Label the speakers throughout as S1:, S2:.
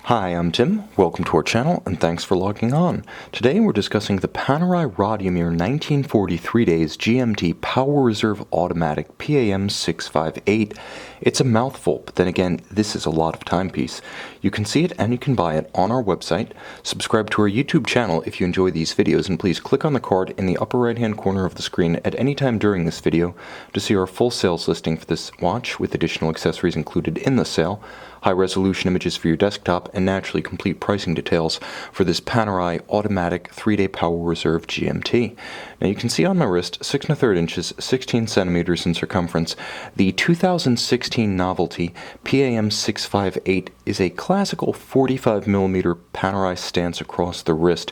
S1: Hi, I'm Tim. Welcome to our channel, and thanks for logging on. Today we're discussing the Panerai Radiomir 1943 days GMT Power Reserve Automatic PAM00658. It's a mouthful, but then again, this is a lot of timepiece. You can see it and you can buy it on our website. Subscribe to our YouTube channel if you enjoy these videos, and please click on the card in the upper right hand corner of the screen at any time during this video to see our full sales listing for this watch with additional accessories included in the sale, high resolution images for your desktop, and naturally complete pricing details for this Panerai Automatic 3-Day Power Reserve GMT. Now you can see on my wrist 6 1/3 inches, 16 centimeters in circumference. The 2016 novelty PAM00658 is a classical 45mm Panerai stance across the wrist.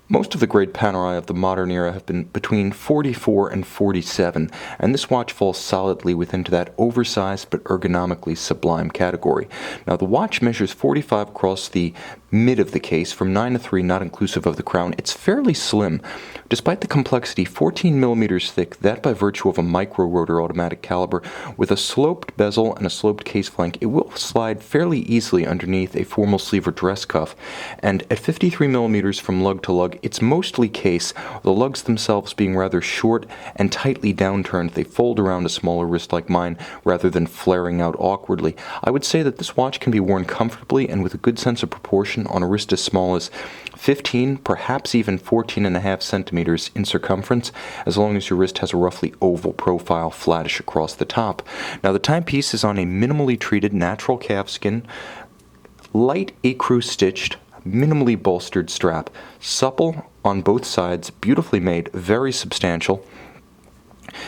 S1: Most of the great Panerai of the modern era have been between 44 and 47, and this watch falls solidly within that oversized but ergonomically sublime category. Now the watch measures 45 across the mid of the case, from 9 to 3, not inclusive of the crown. It's fairly slim. Despite the complexity, 14mm thick, that by virtue of a micro-rotor automatic caliber, with a sloped bezel and a sloped case flank, it will slide fairly easily underneath a formal sleeve or dress cuff. And at 53mm from lug to lug, it's mostly case, the lugs themselves being rather short and tightly downturned. They fold around a smaller wrist like mine rather than flaring out awkwardly. I would say that this watch can be worn comfortably and with a good sense of proportion on a wrist as small as 15, perhaps even 14.5 centimeters in circumference, as long as your wrist has a roughly oval profile, flattish across the top. Now the timepiece is on a minimally treated natural calf skin, light ecru stitched, minimally bolstered strap, supple on both sides, beautifully made, very substantial.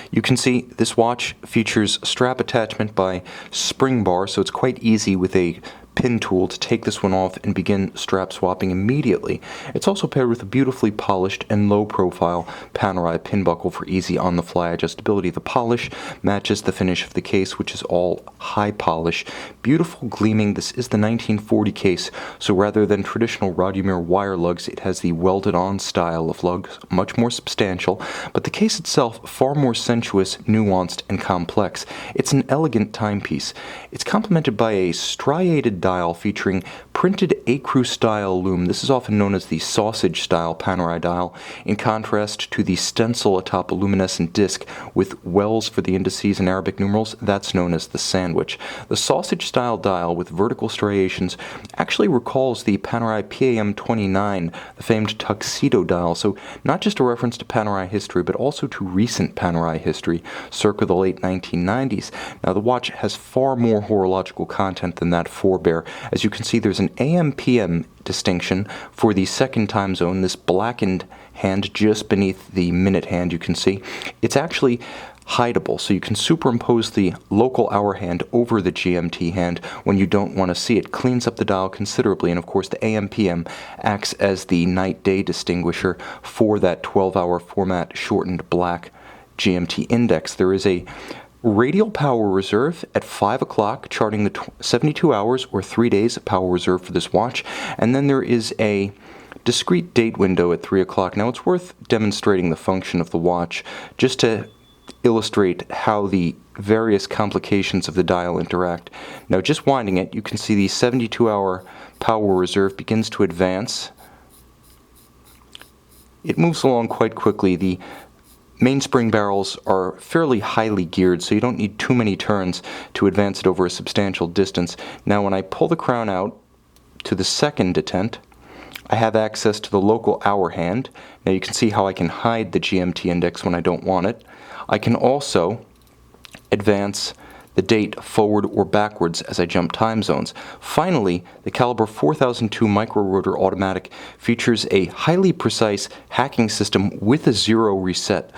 S1: You can see this watch features strap attachment by spring bar, so it's quite easy with a pin tool to take this one off and begin strap swapping immediately. It's also paired with a beautifully polished and low profile Panerai pin buckle for easy on the fly adjustability. The polish matches the finish of the case, which is all high polish, beautiful gleaming. This is the 1940 case, so rather than traditional Radiomir wire lugs, it has the welded on style of lugs, much more substantial, but the case itself far more sensuous, nuanced, and complex. It's an elegant timepiece. It's complemented by a striated dial featuring printed ecru style lume. This is often known as the sausage style Panerai dial, in contrast to the stencil atop a luminescent disc with wells for the indices and Arabic numerals. That's known as the sandwich. The sausage style dial with vertical striations actually recalls the Panerai PAM29, the famed tuxedo dial, so not just a reference to Panerai history, but also to recent Panerai history, circa the late 1990s. Now the watch has far more horological content than that forebear. As you can see, there's an AM-PM distinction for the second time zone, this blackened hand just beneath the minute hand you can see. It's actually hideable, so you can superimpose the local hour hand over the GMT hand when you don't want to see it. Cleans up the dial considerably, and of course the AM-PM acts as the night-day distinguisher for that 12-hour format shortened black GMT index. There is a radial power reserve at 5 o'clock, charting the 72 hours or 3 days of power reserve for this watch, and then there is a discrete date window at 3 o'clock. Now it's worth demonstrating the function of the watch just to illustrate how the various complications of the dial interact. Now just winding it, you can see the 72-hour power reserve begins to advance. It moves along quite quickly. The mainspring barrels are fairly highly geared, so you don't need too many turns to advance it over a substantial distance. Now when I pull the crown out to the second detent, I have access to the local hour hand. Now you can see how I can hide the GMT index when I don't want it. I can also advance the date forward or backwards as I jump time zones. Finally, the caliber 4002 micro-rotor automatic features a highly precise hacking system with a zero reset.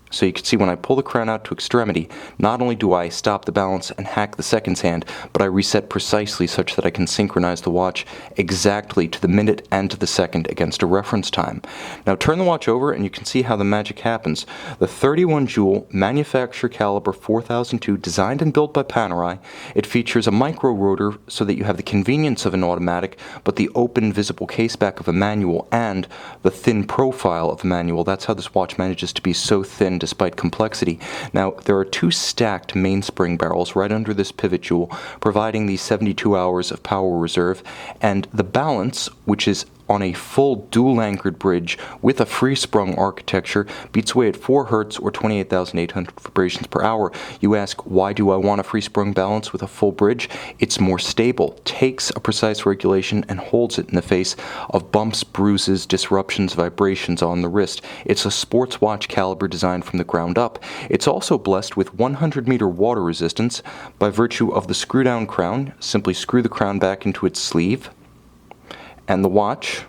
S1: So you can see when I pull the crown out to extremity, not only do I stop the balance and hack the seconds hand, but I reset precisely such that I can synchronize the watch exactly to the minute and to the second against a reference time. Now turn the watch over and you can see how the magic happens. The 31 jewel manufacture caliber 4002, designed and built by Panerai. It features a micro rotor so that you have the convenience of an automatic, but the open visible caseback of a manual and the thin profile of a manual. That's how this watch manages to be so thin again despite complexity. Now, there are two stacked mainspring barrels right under this pivot jewel, providing these 72 hours of power reserve, and the balance, which is on a full dual-anchored bridge with a free-sprung architecture, beats away at 4 Hz or 28,800 vibrations per hour. You ask, why do I want a free-sprung balance with a full bridge? It's more stable, takes a precise regulation, and holds it in the face of bumps, bruises, disruptions, vibrations on the wrist. It's a sports watch caliber designed from the ground up. It's also blessed with 100-meter water resistance by virtue of the screw-down crown. Simply screw the crown back into its sleeve, and the watch,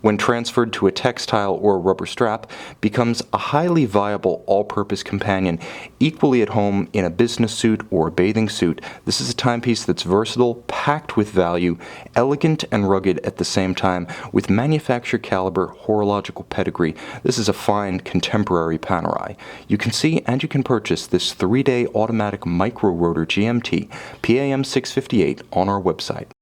S1: when transferred to a textile or a rubber strap, becomes a highly viable all-purpose companion, equally at home in a business suit or a bathing suit. This is a timepiece that's versatile, packed with value, elegant and rugged at the same time, with manufacture caliber horological pedigree. This is a fine contemporary Panerai. You can see and you can purchase this 3-day automatic micro rotor GMT PAM00658 on our website.